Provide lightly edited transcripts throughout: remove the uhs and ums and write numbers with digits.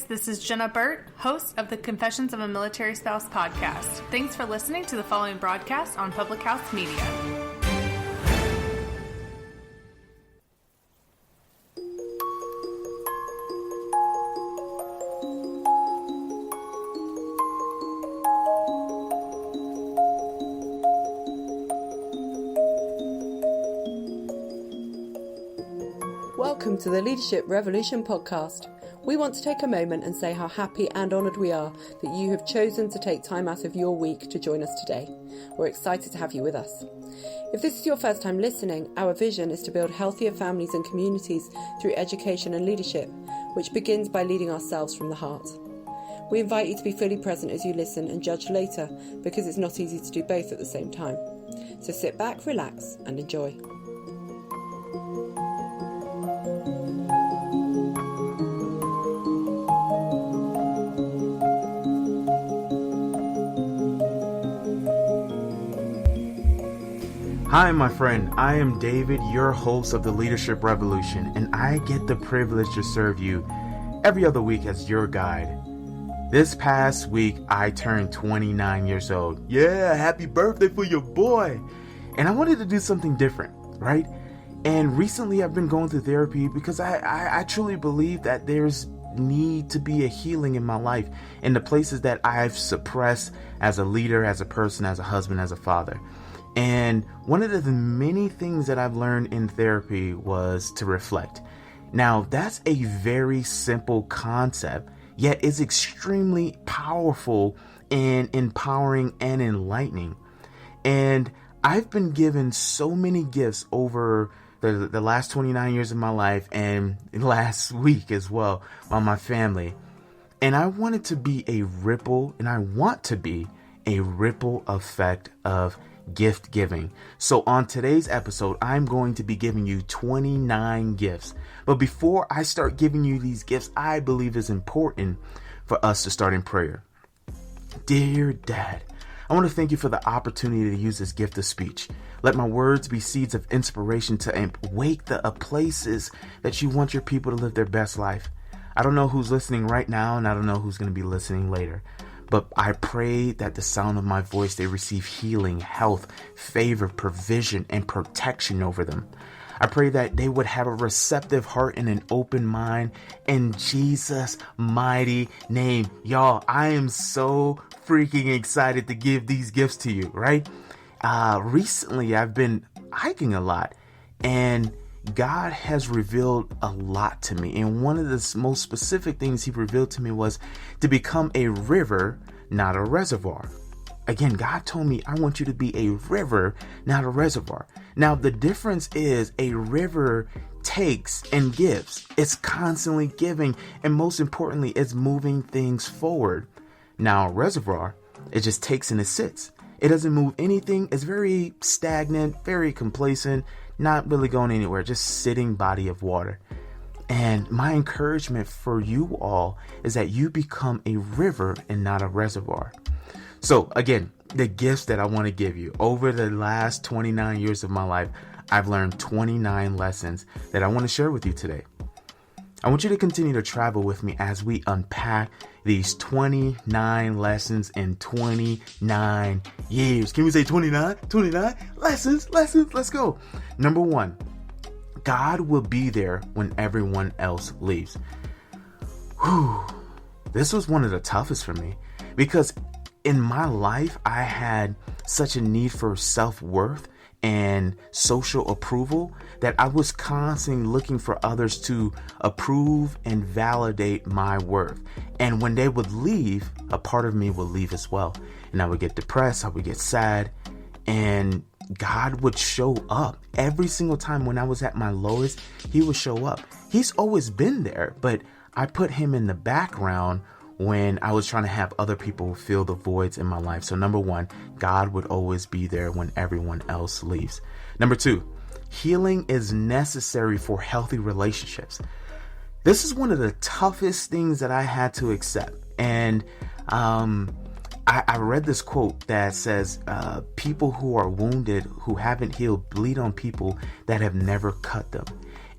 this is Jenna Burt, host of the Confessions of a Military Spouse podcast. Thanks for listening to the following broadcast on Public House Media. Welcome to the Leadership Revolution podcast. We want to take a moment and say how happy and honoured we are that you have chosen to take time out of your week to join us today. We're excited to have you with us. If this is your first time listening, our vision is to build healthier families and communities through education and leadership, which begins by leading ourselves from the heart. We invite you to be fully present as you listen and judge later, because it's not easy to do both at the same time. So sit back, relax and enjoy. Hi, my friend. I am David, your host of the Leadership Revolution, and I get the privilege to serve you every other week as your guide. This past week, I turned 29 years old. Yeah, happy birthday for your boy. And I wanted to do something different, right? And recently I've been going through therapy because I truly believe that there's need to be a healing in my life in the places that I've suppressed as a leader, as a person, as a husband, as a father. And one of the many things that I've learned in therapy was to reflect. Now, that's a very simple concept, yet it's extremely powerful and empowering and enlightening. And I've been given so many gifts over the last 29 years of my life and last week as well by my family. And I wanted to be a ripple, and I want to be a ripple effect of gift giving. So on today's episode, I'm going to be giving you 29 gifts. But before I start giving you these gifts, I believe it's important for us to start in prayer. Dear Dad, I want to thank you for the opportunity to use this gift of speech. Let my words be seeds of inspiration to wake the places that you want your people to live their best life. I don't know who's listening right now, and I don't know who's going to be listening later. But I pray that the sound of my voice, they receive healing, health, favor, provision, and protection over them. I pray that they would have a receptive heart and an open mind in Jesus' mighty name. Y'all, I am so freaking excited to give these gifts to you, right? Recently, I've been hiking a lot, and God has revealed a lot to me. And one of the most specific things he revealed to me was to become a river, not a reservoir. Again, God told me, I want you to be a river, not a reservoir. Now, the difference is a river takes and gives. It's constantly giving. And most importantly, it's moving things forward. Now, a reservoir, it just takes and it sits. It doesn't move anything. It's very stagnant, very complacent, not really going anywhere, just sitting body of water. And my encouragement for you all is that you become a river and not a reservoir. So again, the gifts that I want to give you over the last 29 years of my life, I've learned 29 lessons that I want to share with you today. I want you to continue to travel with me as we unpack these 29 lessons in 29 years. Can we say 29? 29 lessons. Let's go. Number 1, God will be there when everyone else leaves. Whew. This was one of the toughest for me because in my life, I had such a need for self-worth and social approval that I was constantly looking for others to approve and validate my worth. And when they would leave, a part of me would leave as well. And I would get depressed, I would get sad, and God would show up every single time when I was at my lowest. He would show up. He's always been there, but I put him in the background when I was trying to have other people fill the voids in my life. So number 1, God would always be there when everyone else leaves. Number 2, healing is necessary for healthy relationships. This is one of the toughest things that I had to accept. And I read this quote that says, people who are wounded, who haven't healed, bleed on people that have never cut them.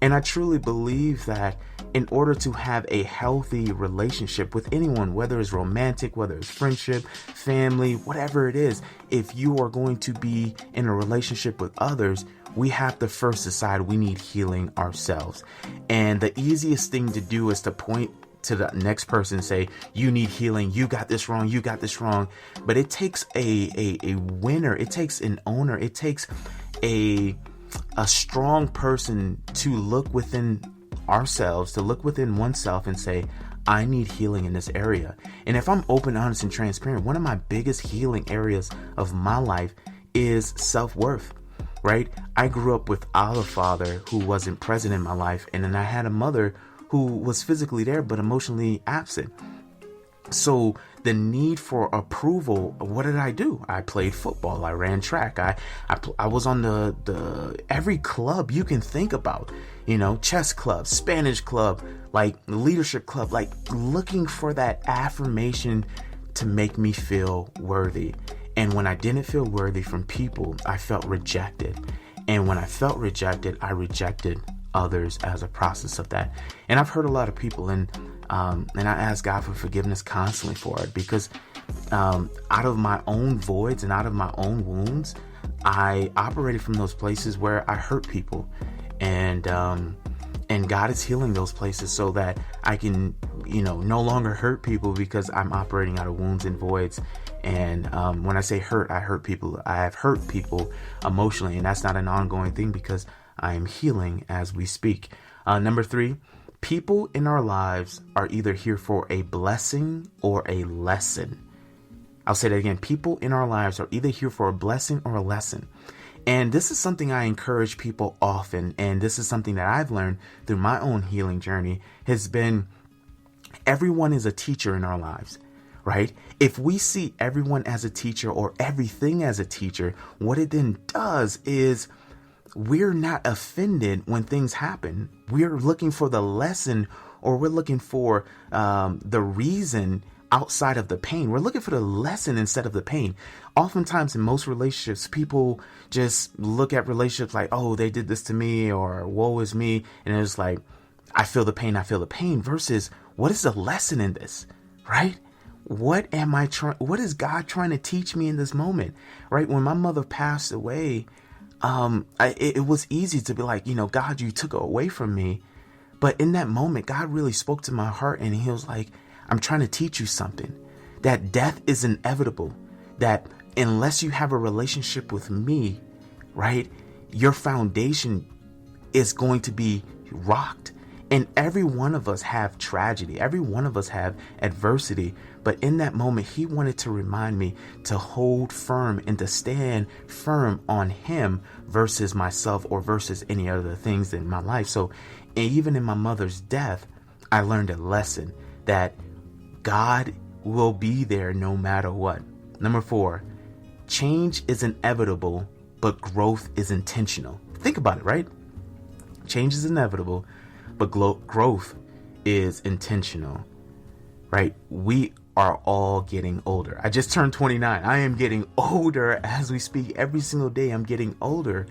And I truly believe that in order to have a healthy relationship with anyone, whether it's romantic, whether it's friendship, family, whatever it is, if you are going to be in a relationship with others, we have to first decide we need healing ourselves. And the easiest thing to do is to point to the next person and say, you need healing, you got this wrong, you got this wrong. But it takes a winner, it takes an owner, it takes a strong person to look within ourselves, to look within oneself and say, I need healing in this area. And if I'm open, honest, and transparent, one of my biggest healing areas of my life is self-worth, right? I grew up without a father who wasn't present in my life. And then I had a mother who was physically there, but emotionally absent. So the need for approval, what did I do? I played football. I ran track. I was on the every club you can think about, chess club, Spanish club, like leadership club, like looking for that affirmation to make me feel worthy. And when I didn't feel worthy from people, I felt rejected. And when I felt rejected, I rejected others as a process of that. And I've hurt a lot of people, and I ask God for forgiveness constantly for it, because out of my own voids and out of my own wounds, I operated from those places where I hurt people, and God is healing those places so that I can no longer hurt people, because I'm operating out of wounds and voids. And when I say hurt, I hurt people. I have hurt people emotionally, and that's not an ongoing thing, because I am healing as we speak. Number 3, people in our lives are either here for a blessing or a lesson. I'll say that again. People in our lives are either here for a blessing or a lesson. And this is something I encourage people often. And this is something that I've learned through my own healing journey, has been everyone is a teacher in our lives, right? If we see everyone as a teacher or everything as a teacher, what it then does is we're not offended when things happen. We're looking for the lesson, or we're looking for the reason outside of the pain. We're looking for the lesson instead of the pain. Oftentimes in most relationships, people just look at relationships like, oh, they did this to me, or woe is me. And it's like, I feel the pain, versus what is the lesson in this, right? What is God trying to teach me in this moment, right? When my mother passed away, it was easy to be like, God, you took her away from me. But in that moment, God really spoke to my heart, and he was like, I'm trying to teach you something, that death is inevitable, that unless you have a relationship with me, right, your foundation is going to be rocked. And every one of us have tragedy. Every one of us have adversity. But in that moment, he wanted to remind me to hold firm and to stand firm on him versus myself or versus any other things in my life. So even in my mother's death, I learned a lesson that God will be there no matter what. Number 4, change is inevitable, but growth is intentional. Think about it, right? Change is inevitable, but growth is intentional, right? We are all getting older. I just turned 29. I am getting older as we speak. Every single day I'm getting older.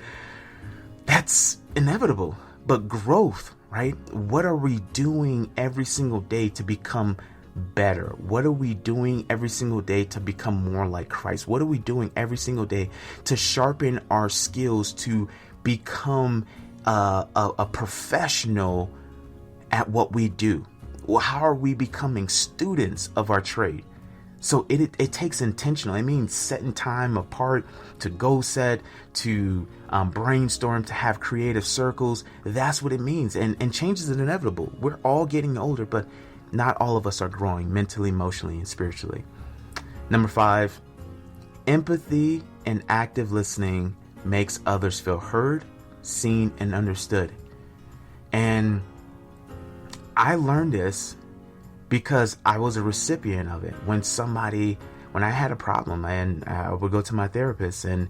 That's inevitable. But growth, right? What are we doing every single day to become better? What are we doing every single day to become more like Christ? What are we doing every single day to sharpen our skills to become a professional at what we do? Well, how are we becoming students of our trade? So it takes intentional. It means setting time apart to go set, to brainstorm, to have creative circles. That's what it means. And change is inevitable. We're all getting older, but not all of us are growing mentally, emotionally, and spiritually. Number 5, empathy and active listening makes others feel heard, seen, and understood. And I learned this because I was a recipient of it. When I had a problem, and I would go to my therapist, and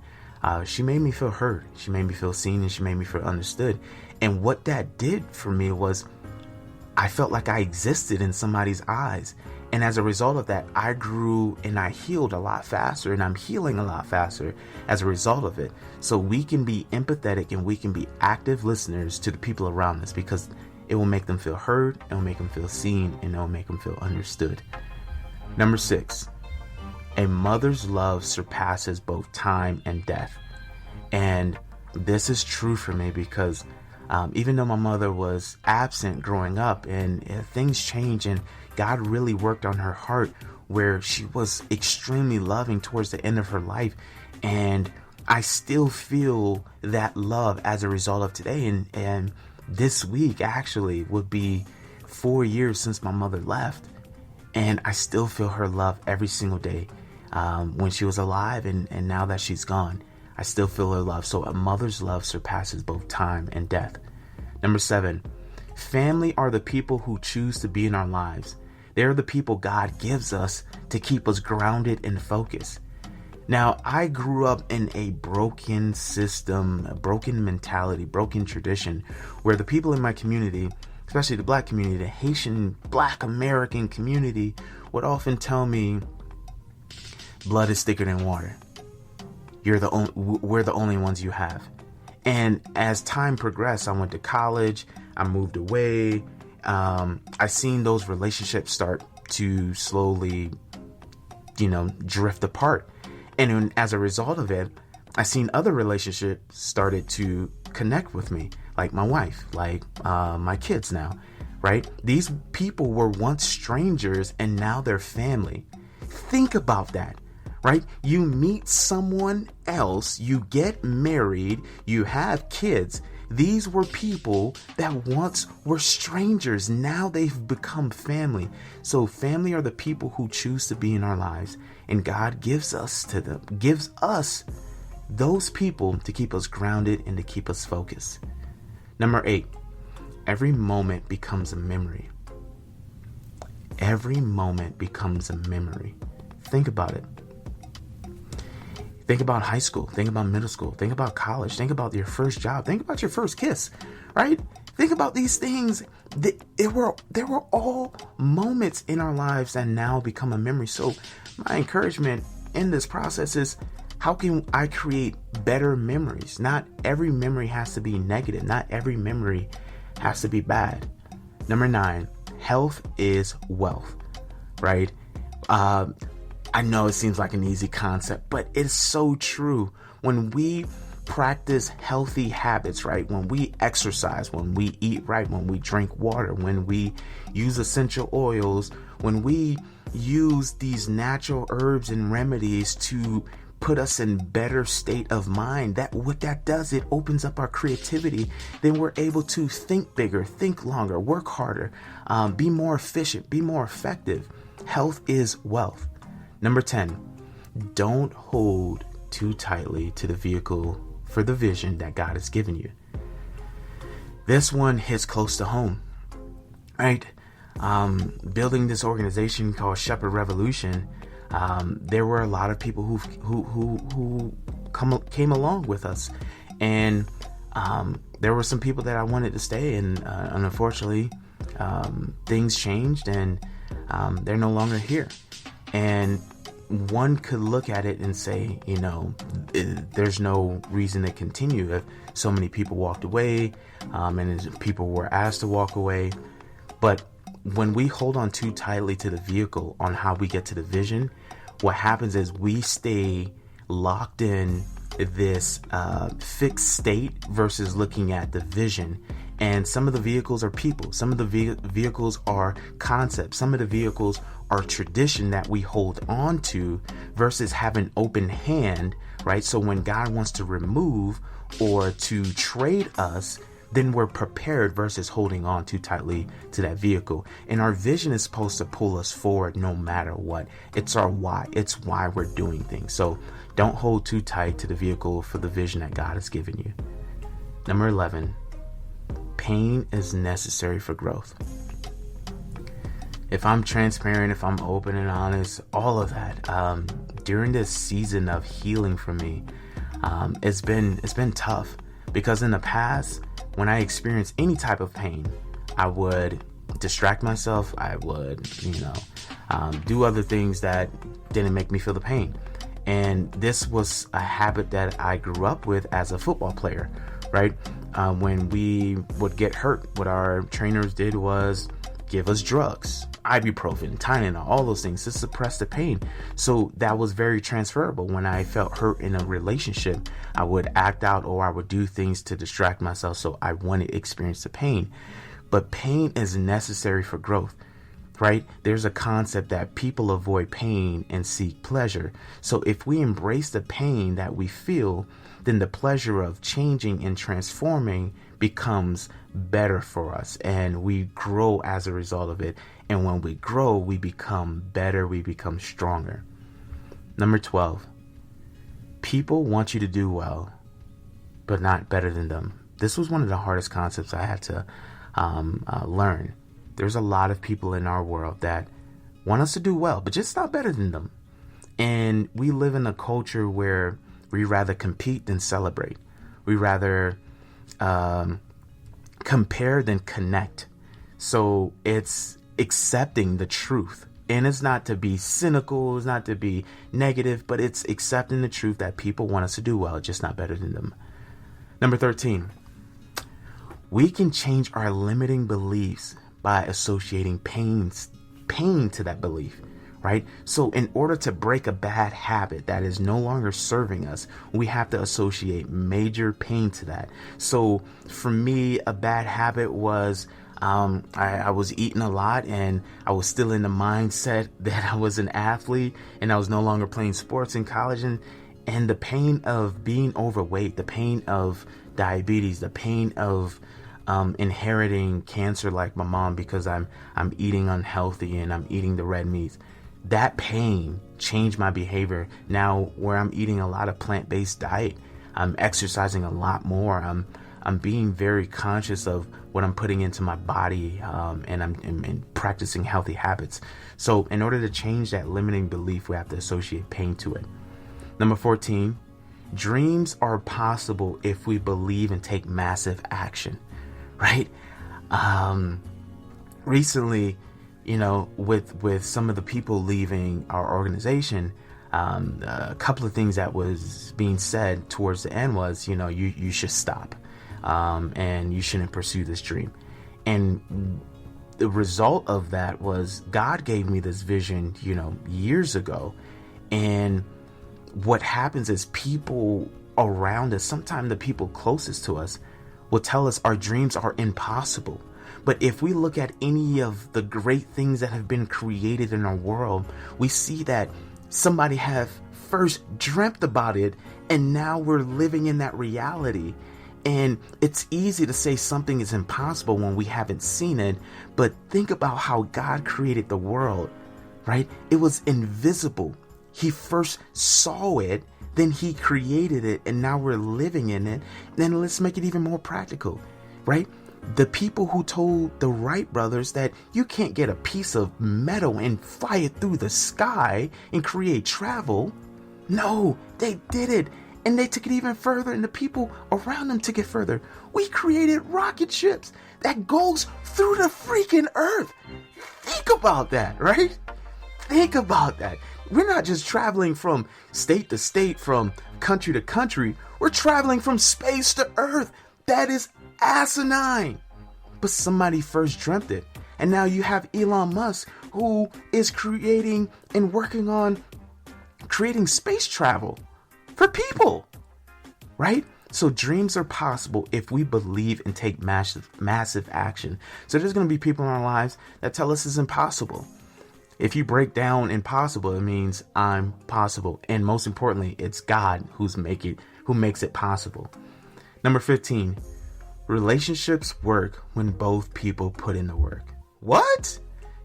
she made me feel heard. She made me feel seen, and she made me feel understood. And what that did for me was I felt like I existed in somebody's eyes. And as a result of that, I grew and I healed a lot faster, and I'm healing a lot faster as a result of it. So we can be empathetic and we can be active listeners to the people around us, because It will make them feel heard, it will make them feel seen, and it will make them feel understood. Number 6, a mother's love surpasses both time and death. And this is true for me because even though my mother was absent growing up and things changed and God really worked on her heart where she was extremely loving towards the end of her life. And I still feel that love as a result of today. And this week actually would be 4 years since my mother left. And I still feel her love every single day when she was alive and now that she's gone. I still feel her love. So a mother's love surpasses both time and death. Number 7, family are the people who choose to be in our lives. They're the people God gives us to keep us grounded and focused. Now, I grew up in a broken system, a broken mentality, broken tradition, where the people in my community, especially the Black community, the Haitian Black American community, would often tell me, blood is thicker than water. We're the only ones you have. And as time progressed, I went to college, I moved away. I seen those relationships start to slowly, drift apart. And as a result of it, I seen other relationships started to connect with me, like my wife, like my kids now, right? These people were once strangers and now they're family. Think about that. Right? You meet someone else, you get married, you have kids. These were people that once were strangers. Now they've become family. So family are the people who choose to be in our lives. And God gives us those people to keep us grounded and to keep us focused. Number 8, every moment becomes a memory. Every moment becomes a memory. Think about it. Think about high school. Think about middle school. Think about college. Think about your first job. Think about your first kiss, right? Think about these things. There were all moments in our lives that now become a memory. So my encouragement in this process is, how can I create better memories? Not every memory has to be negative. Not every memory has to be bad. Number 9, health is wealth, right? I know it seems like an easy concept, but it's so true. When we practice healthy habits, right? When we exercise, when we eat right, when we drink water, when we use essential oils, when we use these natural herbs and remedies to put us in better state of mind, what that does, it opens up our creativity. Then we're able to think bigger, think longer, work harder, be more efficient, be more effective. Health is wealth. Number 10, don't hold too tightly to the vehicle for the vision that God has given you. This one hits close to home, right? Building this organization called Shepherd Revolution, there were a lot of people who came along with us, and there were some people that I wanted to stay, and unfortunately, things changed, and they're no longer here. And one could look at it and say, there's no reason to continue if so many people walked away, and people were asked to walk away. But when we hold on too tightly to the vehicle on how we get to the vision, what happens is we stay locked in this fixed state versus looking at the vision. And some of the vehicles are people. Some of the vehicles are concepts. Some of the vehicles are tradition that we hold on to versus have an open hand, right? So when God wants to remove or to trade us, then we're prepared versus holding on too tightly to that vehicle. And our vision is supposed to pull us forward no matter what. It's our why. It's why we're doing things. So don't hold too tight to the vehicle for the vision that God has given you. Number 11, pain is necessary for growth. If I'm transparent, if I'm open and honest, all of that, during this season of healing for me, it's been tough, because in the past, when I experienced any type of pain, I would distract myself. I would, do other things that didn't make me feel the pain. And this was a habit that I grew up with as a football player, right? when we would get hurt, what our trainers did was give us drugs, ibuprofen, Tylenol, all those things to suppress the pain. So that was very transferable. When I felt hurt in a relationship, I would act out or I would do things to distract myself so I wouldn't experience the pain. But pain is necessary for growth, right? There's a concept that people avoid pain and seek pleasure. So if we embrace the pain that we feel, then the pleasure of changing and transforming becomes better for us, and we grow as a result of it. And when we grow, we become better, we become stronger. Number 12, people want you to do well, but not better than them. This was one of the hardest concepts I had to learn. There's a lot of people in our world that want us to do well, but just not better than them. And we live in a culture where we rather compete than celebrate. We rather compare than connect. So it's accepting the truth. And it's not to be cynical, it's not to be negative, but it's accepting the truth that people want us to do well, just not better than them. Number 13, we can change our limiting beliefs by associating pain to that belief, right? So in order to break a bad habit that is no longer serving us, we have to associate major pain to that. So for me, a bad habit was I was eating a lot, and I was still in the mindset that I was an athlete and I was no longer playing sports in college. And the pain of being overweight, the pain of diabetes, the pain of inheriting cancer like my mom because I'm eating unhealthy and I'm eating the red meats. That pain changed my behavior. Now, where I'm eating a lot of plant-based diet, I'm exercising a lot more. I'm being very conscious of what I'm putting into my body, and I'm practicing healthy habits. So in order to change that limiting belief, we have to associate pain to it. Number 14, dreams are possible if we believe and take massive action, right? Recently, with some of the people leaving our organization, a couple of things that was being said towards the end was, you should stop, and you shouldn't pursue this dream. And the result of that was God gave me this vision, years ago. And what happens is people around us, sometimes the people closest to us, will tell us our dreams are impossible. But if we look at any of the great things that have been created in our world, we see that somebody have first dreamt about it, and now we're living in that reality. And it's easy to say something is impossible when we haven't seen it, but think about how God created the world, right? It was invisible. He first saw it, then he created it, and now we're living in it. Then let's make it even more practical, right? The people who told the Wright brothers that you can't get a piece of metal and fly it through the sky and create travel, no, they did it. And they took it even further, and the people around them took it further. We created rocket ships that goes through the freaking earth. Think about that, right? Think about that. We're not just traveling from state to state, from country to country. We're traveling from space to earth. That is asinine. But somebody first dreamt it. And now you have Elon Musk, who is creating and working on creating space travel for people, right? So dreams are possible if we believe and take massive action. So there's going to be people in our lives that tell us it's impossible. If you break down impossible, it means I'm possible. And most importantly, it's God who makes it possible. Number 15, relationships work when both people put in the work. What?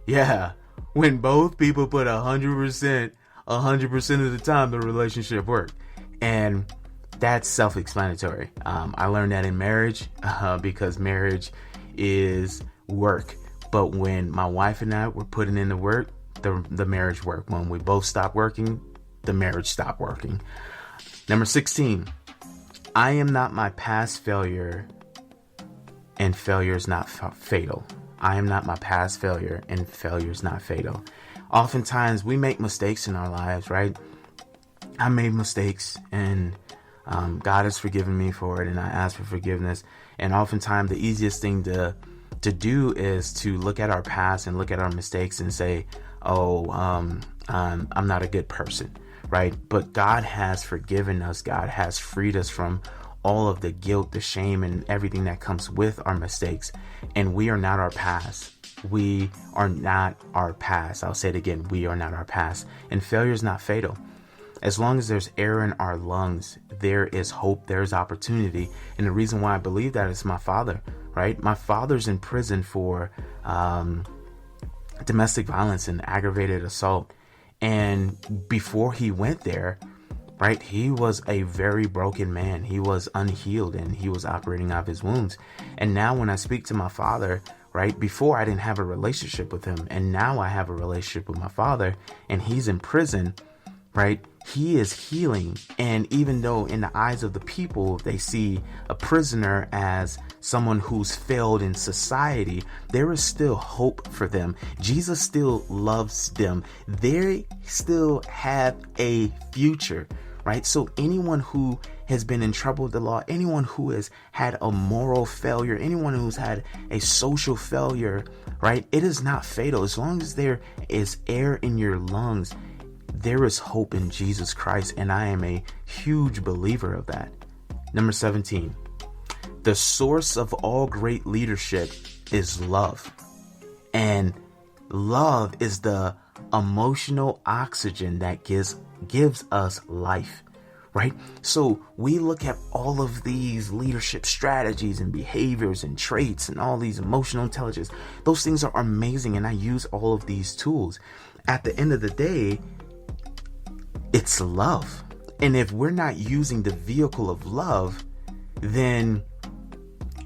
Yeah, when both people put 100% of the time, the relationship works. And that's self-explanatory. I learned that in marriage because marriage is work. But when my wife and I were putting in the work, the marriage worked. When we both stopped working, the marriage stopped working. Number 16, I am not my past failure, and failure is not fatal. I am not my past failure, and failure is not fatal. Oftentimes we make mistakes in our lives, right? I made mistakes, and God has forgiven me for it, and I ask for forgiveness. And oftentimes the easiest thing to do is to look at our past and look at our mistakes and say, I'm not a good person, right? But God has forgiven us. God has freed us from all of the guilt, the shame, and everything that comes with our mistakes. And we are not our past. We are not our past. I'll say it again. We are not our past. And failure is not fatal. As long as there's air in our lungs, there is hope, there's opportunity. And the reason why I believe that is my father, right? My father's in prison for domestic violence and aggravated assault. And before he went there, right, he was a very broken man. He was unhealed and he was operating out of his wounds. And now when I speak to my father, right, before I didn't have a relationship with him, and now I have a relationship with my father, and he's in prison, right? He is healing. And even though in the eyes of the people, they see a prisoner as someone who's failed in society, there is still hope for them. Jesus still loves them. They still have a future, right? So anyone who has been in trouble with the law, anyone who has had a moral failure, anyone who's had a social failure, right? It is not fatal. As long as there is air in your lungs, there is hope in Jesus Christ, and I am a huge believer of that. Number 17, the source of all great leadership is love. And love is the emotional oxygen that gives us life, right? So we look at all of these leadership strategies and behaviors and traits and all these emotional intelligence. Those things are amazing, and I use all of these tools. At the end of the day, it's love. And if we're not using the vehicle of love, then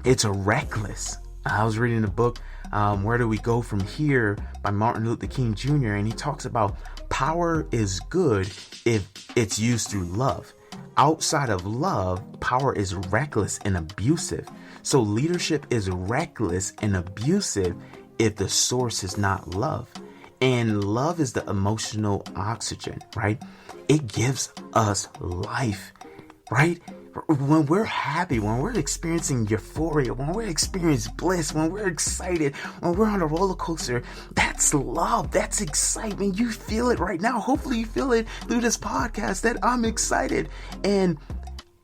it's reckless. I was reading a book, Where Do We Go From Here by Martin Luther King Jr. And he talks about power is good if it's used through love. Outside of love, power is reckless and abusive. So leadership is reckless and abusive if the source is not love. And love is the emotional oxygen, right? It gives us life, right? When we're happy, when we're experiencing euphoria, when we're experiencing bliss, when we're excited, when we're on a roller coaster, that's love. That's excitement. You feel it right now. Hopefully you feel it through this podcast that I'm excited. And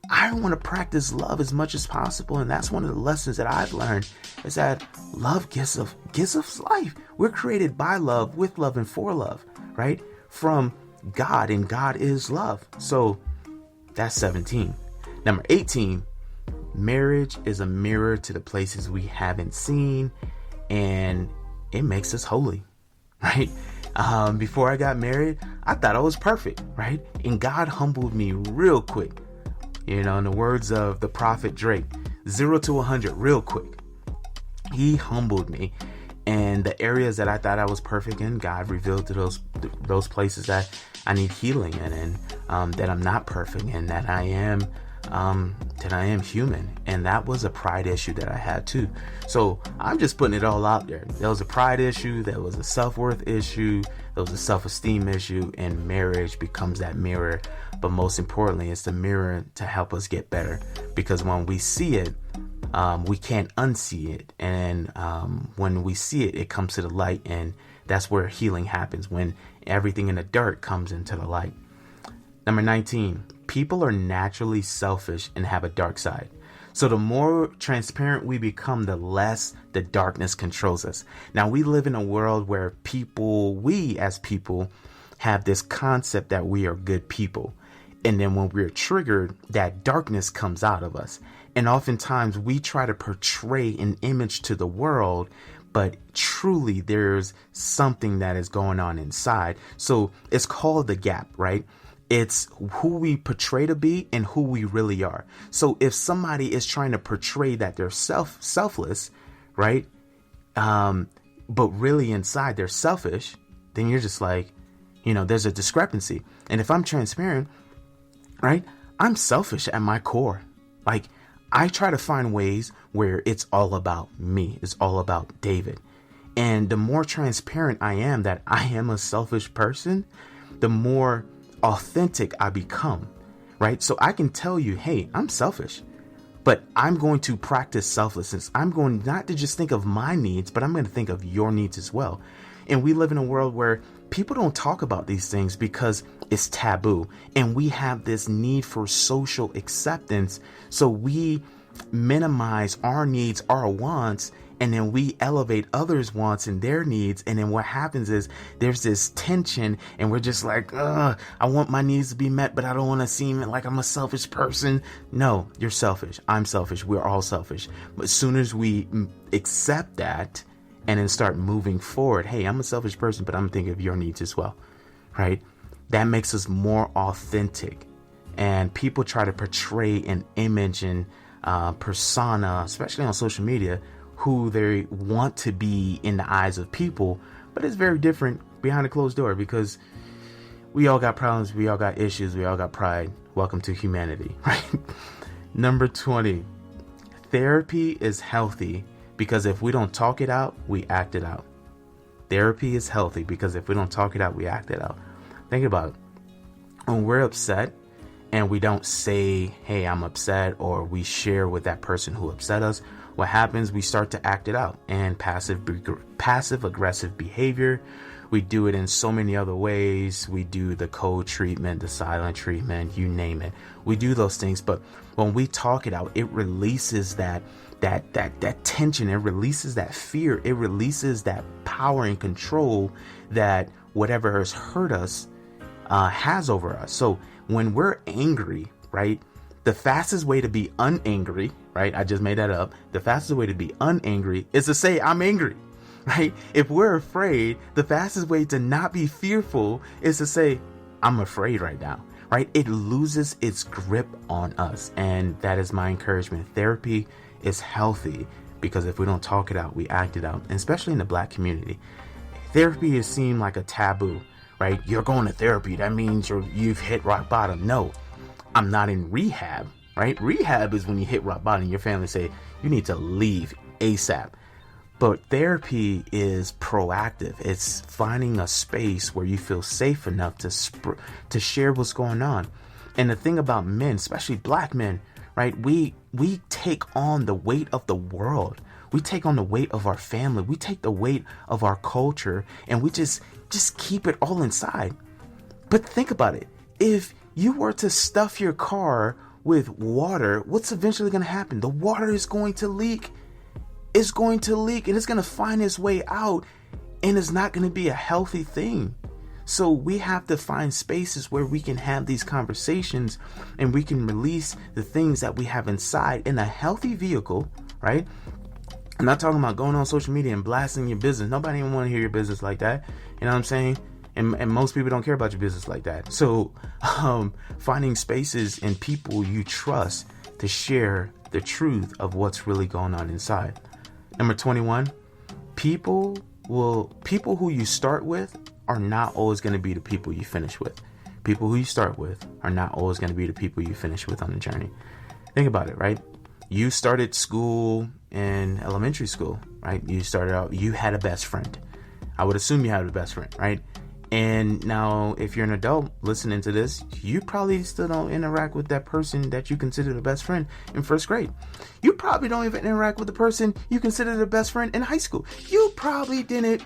I want to practice love as much as possible. And that's one of the lessons that I've learned, is that love gives us life. We're created by love, with love, and for love, right? From God, and God is love. So that's 17. Number 18, marriage is a mirror to the places we haven't seen, and it makes us holy, right? Before I got married, I thought I was perfect, right? And God humbled me real quick. You know, in the words of the prophet Drake, 0 to 100 real quick. He humbled me. And the areas that I thought I was perfect in, God revealed to those places that I need healing in, and that I'm not perfect in, that I am human. And that was a pride issue that I had too. So I'm just putting it all out there. There was a pride issue, there was a self-worth issue, there was a self-esteem issue, and marriage becomes that mirror. But most importantly, it's the mirror to help us get better, because when we see it, we can't unsee it. And when we see it, it comes to the light, and that's where healing happens, when everything in the dirt comes into the light. Number 19, people are naturally selfish and have a dark side. So the more transparent we become, the less the darkness controls us. Now, we live in a world where we as people have this concept that we are good people. And then when we're triggered, that darkness comes out of us. And oftentimes we try to portray an image to the world, but truly there's something that is going on inside. So it's called the gap, right? It's who we portray to be and who we really are. So if somebody is trying to portray that they're selfless, right? But really inside they're selfish, then you're just like, there's a discrepancy. And if I'm transparent, right, I'm selfish at my core. Like, I try to find ways where it's all about me. It's all about David. And the more transparent I am that I am a selfish person, the more authentic I become, right? So I can tell you, hey, I'm selfish, but I'm going to practice selflessness. I'm going not to just think of my needs, but I'm going to think of your needs as well. And we live in a world where people don't talk about these things because it's taboo. And we have this need for social acceptance. So we minimize our needs, our wants, and then we elevate others' wants and their needs. And then what happens is there's this tension and we're just like, I want my needs to be met, but I don't want to seem like I'm a selfish person. No, you're selfish. I'm selfish. We're all selfish. But as soon as we accept that and then start moving forward, hey, I'm a selfish person, but I'm thinking of your needs as well, right? That makes us more authentic. And people try to portray an image and persona, especially on social media, who they want to be in the eyes of people, but it's very different behind a closed door because we all got problems, we all got issues, we all got pride. Welcome to humanity, right? Number 20, therapy is healthy because if we don't talk it out, we act it out. Therapy is healthy because if we don't talk it out, we act it out. Think about it. When we're upset and we don't say, hey, I'm upset, or we share with that person who upset us, what happens, we start to act it out. And passive aggressive behavior, we do it in so many other ways. We do the cold treatment, the silent treatment, you name it. We do those things. But when we talk it out, it releases that tension. It releases that fear. It releases that power and control that whatever has hurt us has over us. So when we're angry, right, the fastest way to be unangry, right? I just made that up. The fastest way to be unangry is to say, I'm angry, right? If we're afraid, the fastest way to not be fearful is to say, I'm afraid right now, right? It loses its grip on us. And that is my encouragement. Therapy is healthy because if we don't talk it out, we act it out. And especially in the Black community, therapy is seen like a taboo, right? You're going to therapy. That means you've hit rock bottom. No, I'm not in rehab, right? Rehab is when you hit rock bottom and your family say, you need to leave ASAP. But therapy is proactive. It's finding a space where you feel safe enough to share what's going on. And the thing about men, especially Black men, right? We take on the weight of the world. We take on the weight of our family. We take the weight of our culture, and we just keep it all inside. But think about it. If you were to stuff your car with water, what's eventually going to happen? The water is going to leak. It's going to leak and it's going to find its way out, and it's not going to be a healthy thing. So we have to find spaces where we can have these conversations and we can release the things that we have inside in a healthy vehicle, right? I'm not talking about going on social media and blasting your business. Nobody even want to hear your business like that. You know what I'm saying? And most people don't care about your business like that. So finding spaces and people you trust to share the truth of what's really going on inside. Number 21, people who you start with are not always going to be the people you finish with. People who you start with are not always going to be the people you finish with on the journey. Think about it, right? You started school in elementary school, right? You started out, you had a best friend. I would assume you had a best friend, right? And now if you're an adult listening to this, you probably still don't interact with that person that you consider the best friend in first grade. You probably don't even interact with the person you consider the best friend in high school. You probably didn't.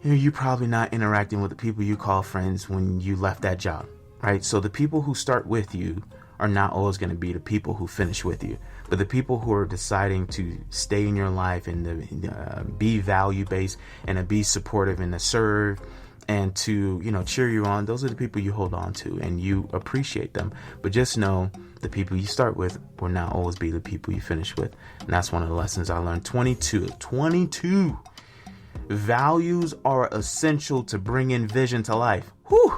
You're probably not interacting with the people you call friends when you left that job, right? So the people who start with you are not always going to be the people who finish with you. But the people who are deciding to stay in your life and to be value-based and to be supportive and to serve and to, cheer you on, those are the people you hold on to and you appreciate them. But just know the people you start with will not always be the people you finish with. And that's one of the lessons I learned. 22. Values are essential to bring in vision to life. Whew!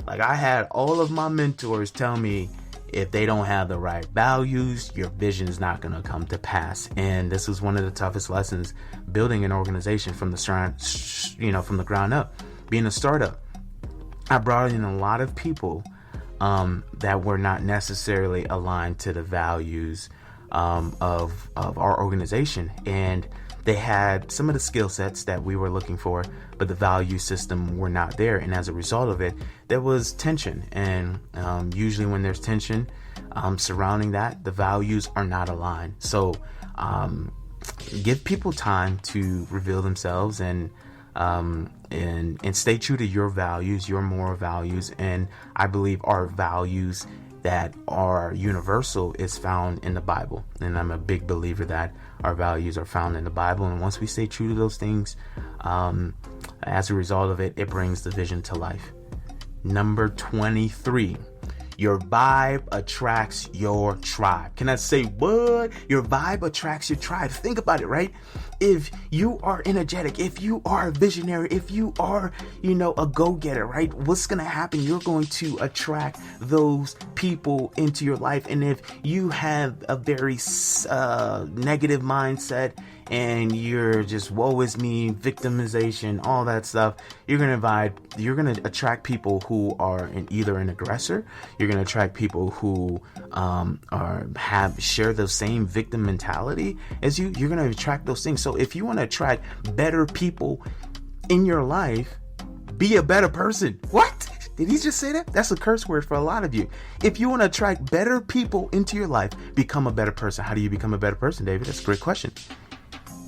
Like I had all of my mentors tell me, if they don't have the right values, your vision is not going to come to pass. And this was one of the toughest lessons, building an organization from the ground up, being a startup. I brought in a lot of people that were not necessarily aligned to the values of our organization. And They had some of the skill sets that we were looking for, but the value system were not there. And as a result of it, there was tension. And usually when there's tension surrounding that, the values are not aligned. So give people time to reveal themselves and stay true to your values, your moral values. And I believe our values that are universal is found in the Bible. And I'm a big believer that our values are found in the Bible. And once we stay true to those things, as a result of it, it brings the vision to life. Number 23. Your vibe attracts your tribe. Can I say what? Your vibe attracts your tribe. Think about it, right? If you are energetic, if you are a visionary, if you are, a go-getter, right? What's going to happen? You're going to attract those people into your life. And if you have a very negative mindset and you're just woe is me, victimization, all that stuff, you're going to attract people who are either an aggressor. You're going to attract people who share the same victim mentality as you. You're going to attract those things. So if you want to attract better people in your life, be a better person. What? Did he just say that? That's a curse word for a lot of you. If you want to attract better people into your life, become a better person. How do you become a better person, David? That's a great question.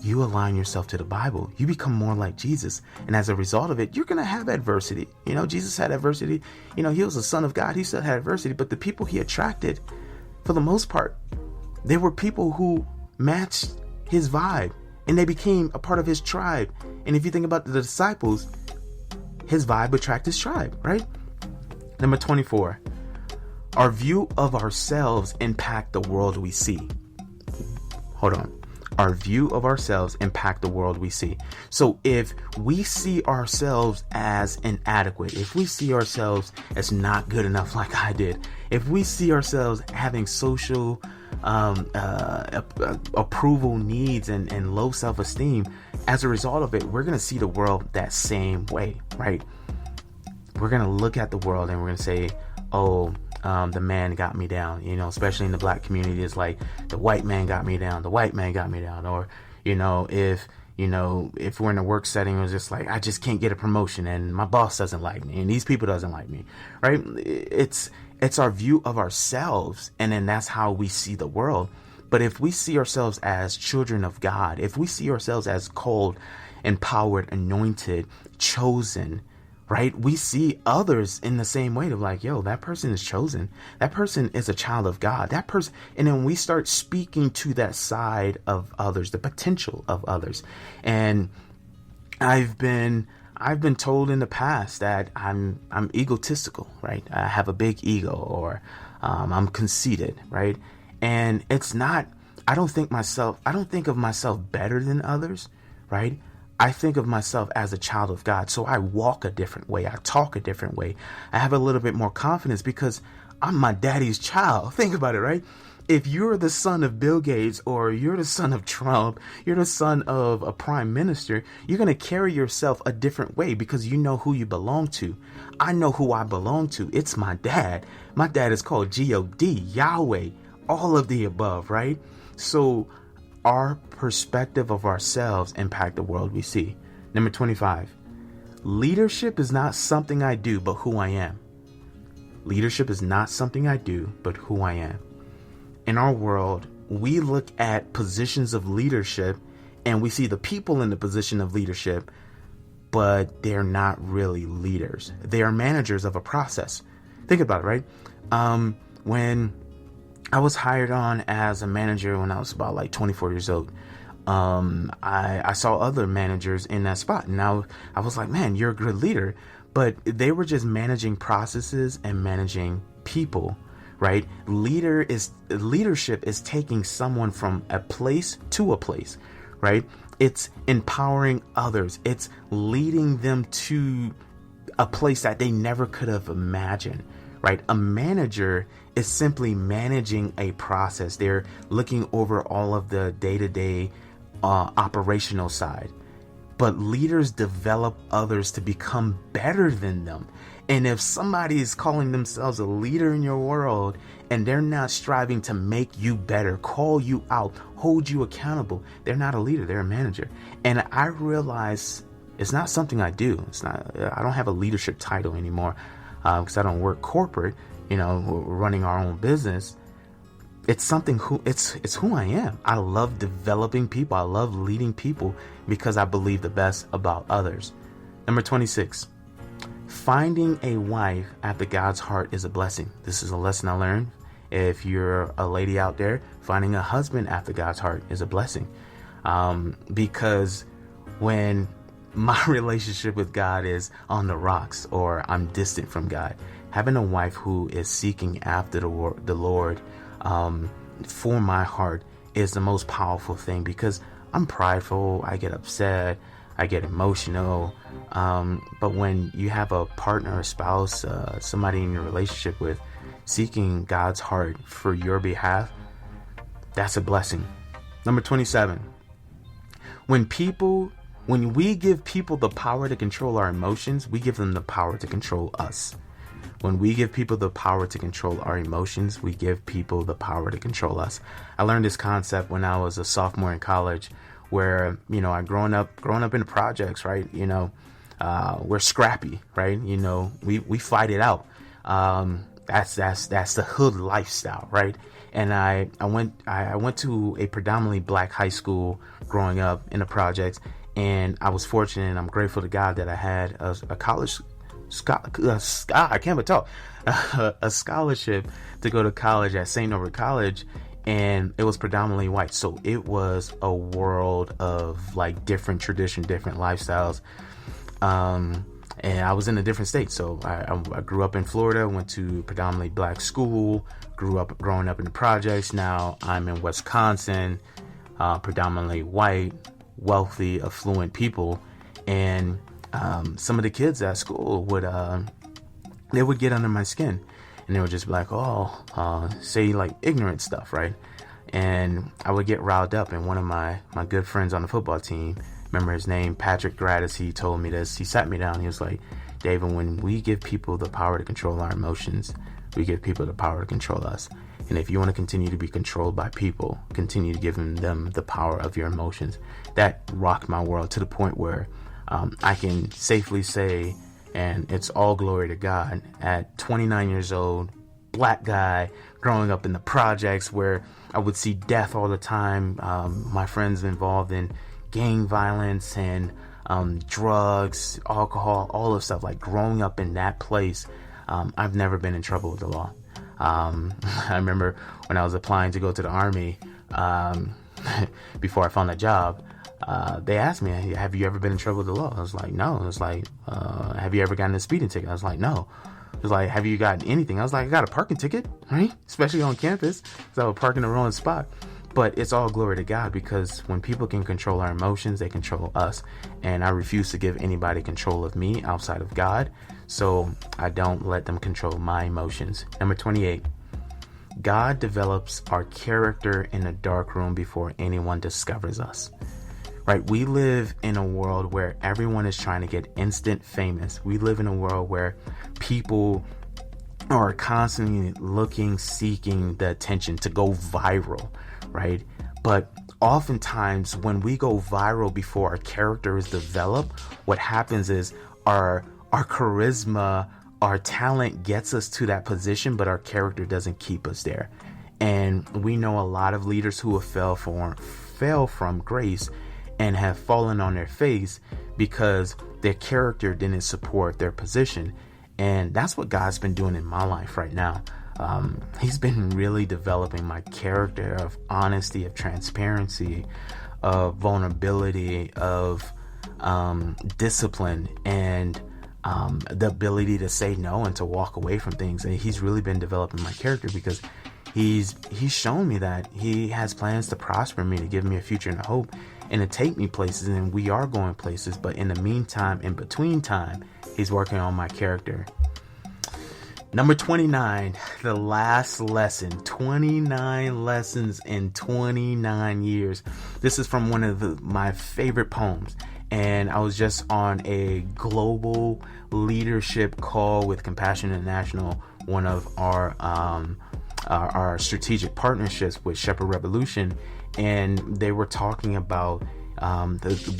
You align yourself to the Bible. You become more like Jesus. And as a result of it, you're going to have adversity. Jesus had adversity. He was the Son of God. He still had adversity. But the people he attracted, for the most part, they were people who matched his vibe. And they became a part of his tribe. And if you think about the disciples, his vibe attracted his tribe, right? Number 24. Our view of ourselves impact the world we see. Hold on. Our view of ourselves impact the world we see. So if we see ourselves as inadequate, if we see ourselves as not good enough like I did, if we see ourselves having social approval needs and low self-esteem, as a result of it, we're going to see the world that same way, right? We're going to look at the world and we're going to say, the man got me down, especially in the black community. It's like the white man got me down, the white man got me down. Or, if we're in a work setting, it's just like, I just can't get a promotion and my boss doesn't like me and these people doesn't like me, right? It's our view of ourselves. And then that's how we see the world. But if we see ourselves as children of God, if we see ourselves as called, empowered, anointed, chosen, right? We see others in the same way. They're like, yo, that person is chosen. That person is a child of God. That person. And then we start speaking to that side of others, the potential of others. And I've been told in the past that I'm egotistical, right? I have a big ego, or I'm conceited, right? And it's not, I don't think of myself better than others, right? I think of myself as a child of God. So I walk a different way. I talk a different way. I have a little bit more confidence because I'm my daddy's child. Think about it, right? If you're the son of Bill Gates, or you're the son of Trump, you're the son of a prime minister, you're going to carry yourself a different way because you know who you belong to. I know who I belong to. It's my dad. My dad is called God, Yahweh, all of the above, right? So our perspective of ourselves impact the world we see. Number 25. Leadership is not something I do, but who I am. Leadership is not something I do, but who I am. In our world, we look at positions of leadership and we see the people in the position of leadership, but they're not really leaders. They are managers of a process. Think about it, right? When I was hired on as a manager when I was about like 24 years old, I saw other managers in that spot. And now I was like, man, you're a good leader. But they were just managing processes and managing people, right? Leadership is taking someone from a place to a place, right? It's empowering others. It's leading them to a place that they never could have imagined, right? A manager is simply managing a process. They're looking over all of the day-to-day operational side. but leaders develop others to become better than them. And if somebody is calling themselves a leader in your world and they're not striving to make you better, call you out, hold you accountable, they're not a leader, they're a manager. And I realize it's not something I do. I don't have a leadership title anymore because I don't work corporate, running our own business. It's something it's who I am. I love developing people. I love leading people because I believe the best about others. Number 26, finding a wife after God's heart is a blessing. This is a lesson I learned. If you're a lady out there, finding a husband after God's heart is a blessing. Because when my relationship with God is on the rocks or I'm distant from God, having a wife who is seeking after the Lord for my heart is the most powerful thing, because I'm prideful, I get upset, I get emotional. But when you have a partner, a spouse, somebody in your relationship with seeking God's heart for your behalf, that's a blessing. Number 27, when we give people the power to control our emotions, we give them the power to control us. When we give people the power to control our emotions, we give people the power to control us. I learned this concept when I was a sophomore in college, where, I grown up in the projects, right? We're scrappy, right? We fight it out. That's the hood lifestyle, right? And I went to a predominantly black high school growing up in the projects, and I was fortunate and I'm grateful to God that I had a college a scholarship to go to college at St. Norbert College, and it was predominantly white. So it was a world of like different tradition, different lifestyles. And I was in a different state. So I grew up in Florida, went to predominantly black school, growing up in the projects. Now I'm in Wisconsin, predominantly white, wealthy, affluent people. And some of the kids at school would get under my skin, and they would just be like, say like ignorant stuff, right? And I would get riled up. And one of my good friends on the football team, remember his name, Patrick Gratis, he told me this. He sat me down. He was like, David, when we give people the power to control our emotions, we give people the power to control us. And if you want to continue to be controlled by people, continue to give them the power of your emotions. That rocked my world to the point where I can safely say, and it's all glory to God, at 29 years old, black guy, growing up in the projects where I would see death all the time, my friends involved in gang violence and drugs, alcohol, all of stuff, like growing up in that place, I've never been in trouble with the law. I remember when I was applying to go to the Army, before I found a job, they asked me, have you ever been in trouble with the law? I was like, no. It was like, have you ever gotten a speeding ticket? I was like, no. It was like, have you gotten anything? I was like, I got a parking ticket, right? Especially on campus, because I would park in the wrong spot. But it's all glory to God, because when people can control our emotions, they control us. And I refuse to give anybody control of me outside of God. So I don't let them control my emotions. Number 28, God develops our character in a dark room before anyone discovers us. Right? We live in a world where everyone is trying to get instant famous. We live in a world where people are constantly seeking the attention to go viral, right? But oftentimes when we go viral before our character is developed, what happens is our charisma, our talent gets us to that position, but our character doesn't keep us there. And we know a lot of leaders who have fell from grace and have fallen on their face because their character didn't support their position. And that's what God's been doing in my life right now. He's been really developing my character of honesty, of transparency, of vulnerability, of discipline, and the ability to say no and to walk away from things. And he's really been developing my character because he's shown me that he has plans to prosper me, to give me a future and a hope, and to take me places. And we are going places, but in the meantime, in between time, he's working on my character. Number 29, the last lesson. 29 lessons in 29 years. This is from one of my favorite poems, And I was just on a global leadership call with Compassion International, one of our strategic partnerships with Shepherd Revolution. And they were talking about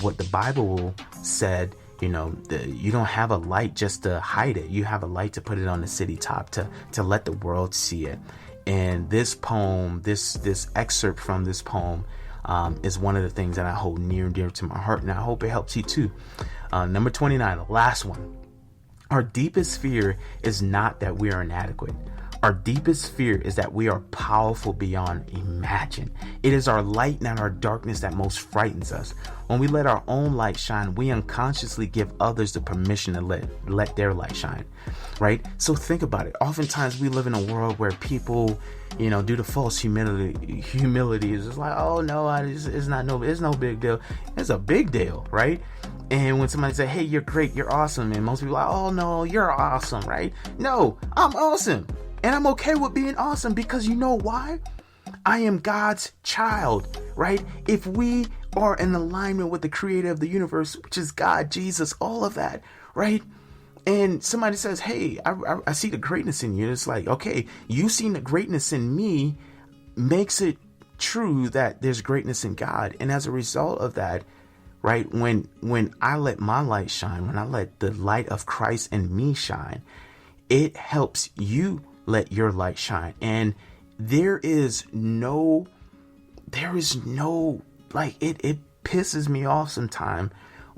what the Bible said. You don't have a light just to hide it. You have a light to put it on the city top to let the world see it. And this poem, this excerpt from this poem, is one of the things that I hold near and dear to my heart, and I hope it helps you too. Number 29, the last one. Our deepest fear is not that we are inadequate. Our deepest fear is that we are powerful beyond imagine. It is our light, not our darkness, that most frightens us. When we let our own light shine, we unconsciously give others the permission to let their light shine, right? So think about it. Oftentimes we live in a world where people, do the false humility. It's just like, oh no, it's no big deal. It's a big deal, right? And when somebody say, hey, you're great, you're awesome, and most people are like, oh no, you're awesome, right? No, I'm awesome. And I'm okay with being awesome, because you know why? I am God's child, right? If we are in alignment with the creator of the universe, which is God, Jesus, all of that, right? And somebody says, hey, I see the greatness in you. It's like, okay, you seen the greatness in me makes it true that there's greatness in God. And as a result of that, right, when I let my light shine, when I let the light of Christ in me shine, it helps you let your light shine. And there is no, like, it pisses me off sometimes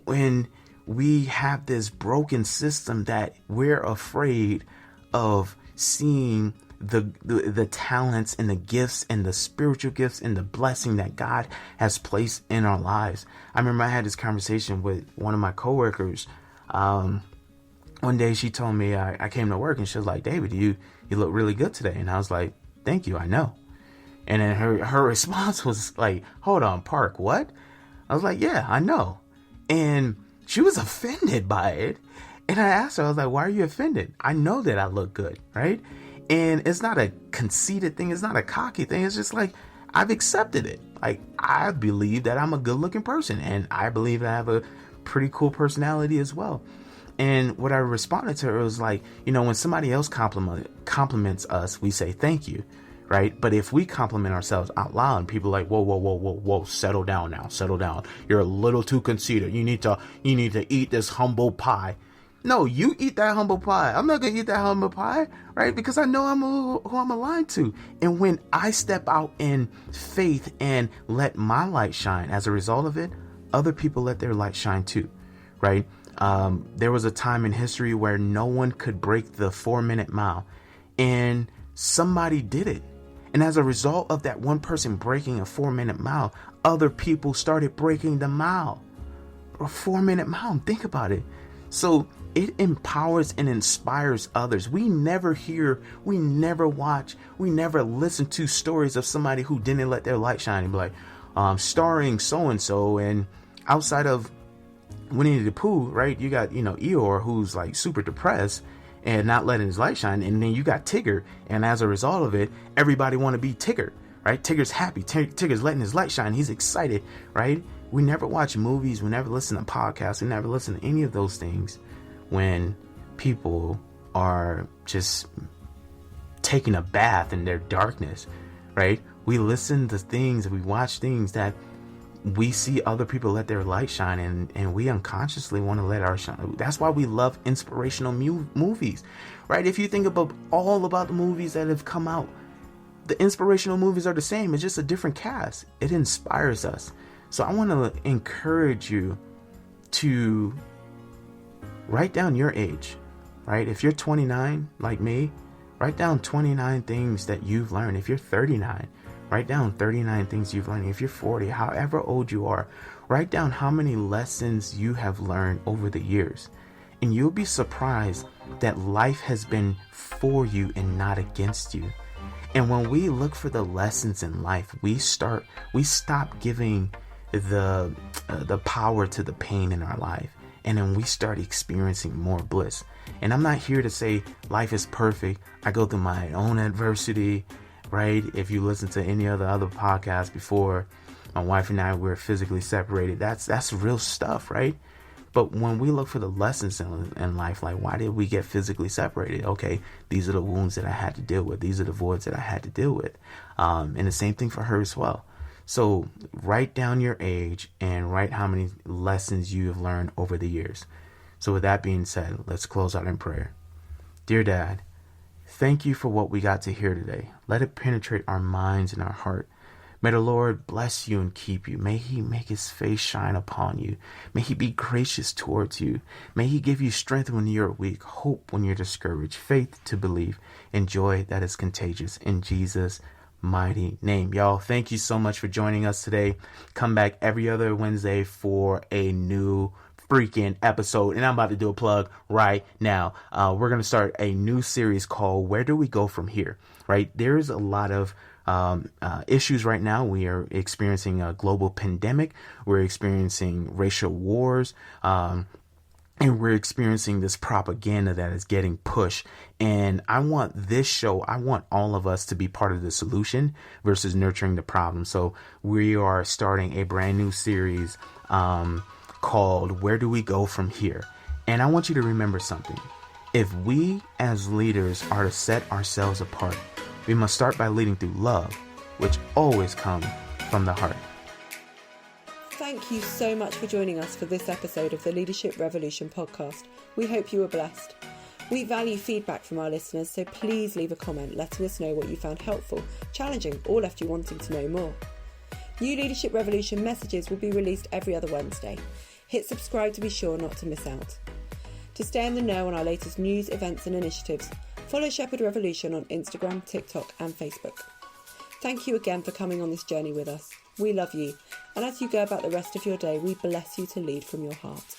when we have this broken system that we're afraid of seeing the talents and the gifts and the spiritual gifts and the blessing that God has placed in our lives. I remember I had this conversation with one of my coworkers. One day she told me, I came to work and she was like, David, you look really good today. And I was like, thank you, I know. And then her response was like, hold on, Park, what? I was like, yeah, I know. And she was offended by it. And I asked her, I was like, why are you offended? I know that I look good, right? And it's not a conceited thing. It's not a cocky thing. It's just like, I've accepted it. Like, I believe that I'm a good looking person, and I believe I have a pretty cool personality as well. And what I responded to her was like, when somebody else compliments us, we say thank you, right? But if we compliment ourselves out loud, and people are like, whoa, settle down now, settle down. You're a little too conceited. You need to eat this humble pie. No, you eat that humble pie. I'm not going to eat that humble pie, right? Because I know who I'm aligned to. And when I step out in faith and let my light shine, as a result of it, other people let their light shine too, right? There was a time in history where no one could break the 4-minute mile, and somebody did it. And as a result of that one person breaking a 4-minute mile, other people started breaking the mile, a 4-minute mile. Think about it. So it empowers and inspires others. We never hear, we never watch, we never listen to stories of somebody who didn't let their light shine and be like, starring so-and-so. And outside of Winnie the Pooh, right, you got, Eeyore, who's like super depressed and not letting his light shine. And then you got Tigger. And as a result of it, everybody want to be Tigger, right? Tigger's happy. Tigger's letting his light shine. He's excited, right? We never watch movies. We never listen to podcasts. We never listen to any of those things when people are just taking a bath in their darkness, right? We listen to things, we watch things that we see other people let their light shine, and we unconsciously want to let our shine. That's why we love inspirational movies, right? If you think about the movies that have come out, the inspirational movies are the same. It's just a different cast. It inspires us. So I want to encourage you to write down your age, right? If you're 29 like me, write down 29 things that you've learned. If you're 39, write down 39 things you've learned. If you're 40, however old you are, write down how many lessons you have learned over the years. And you'll be surprised that life has been for you and not against you. And when we look for the lessons in life, we stop giving the power to the pain in our life. And then we start experiencing more bliss. And I'm not here to say life is perfect. I go through my own adversity, right? If you listen to any other podcasts before, My wife and I, we're physically separated. That's real stuff, right? But when we look for the lessons in life, like, why did we get physically separated? Okay, these are the wounds that I had to deal with. These are the voids that I had to deal with. And the same thing for her as well. So write down your age and write how many lessons you have learned over the years. So with that being said, let's close out in prayer. Dear Dad, thank you for what we got to hear today. Let it penetrate our minds and our heart. May the Lord bless you and keep you. May he make his face shine upon you. May he be gracious towards you. May he give you strength when you're weak, hope when you're discouraged, faith to believe, and joy that is contagious. In Jesus' mighty name. Y'all, thank you so much for joining us today. Come back every other Wednesday for a new freaking episode. And I'm about to do a plug right now. We're going to start a new series called Where Do We Go From Here? Right? There's a lot of issues right now. We are experiencing a global pandemic. We're experiencing racial wars. And we're experiencing this propaganda that is getting pushed. And I want all of us to be part of the solution versus nurturing the problem. So we are starting a brand new series called Where Do We Go From Here? And I want you to remember something. If we as leaders are to set ourselves apart, we must start by leading through love, which always comes from the heart. Thank you so much for joining us for this episode of the Leadership Revolution podcast. We hope you were blessed. We value feedback from our listeners, so please leave a comment letting us know what you found helpful, challenging, or left you wanting to know more. New Leadership Revolution messages will be released every other Wednesday. Hit subscribe to be sure not to miss out. To stay in the know on our latest news, events and initiatives, follow Shepherd Revolution on Instagram, TikTok and Facebook. Thank you again for coming on this journey with us. We love you, and as you go about the rest of your day, we bless you to lead from your heart.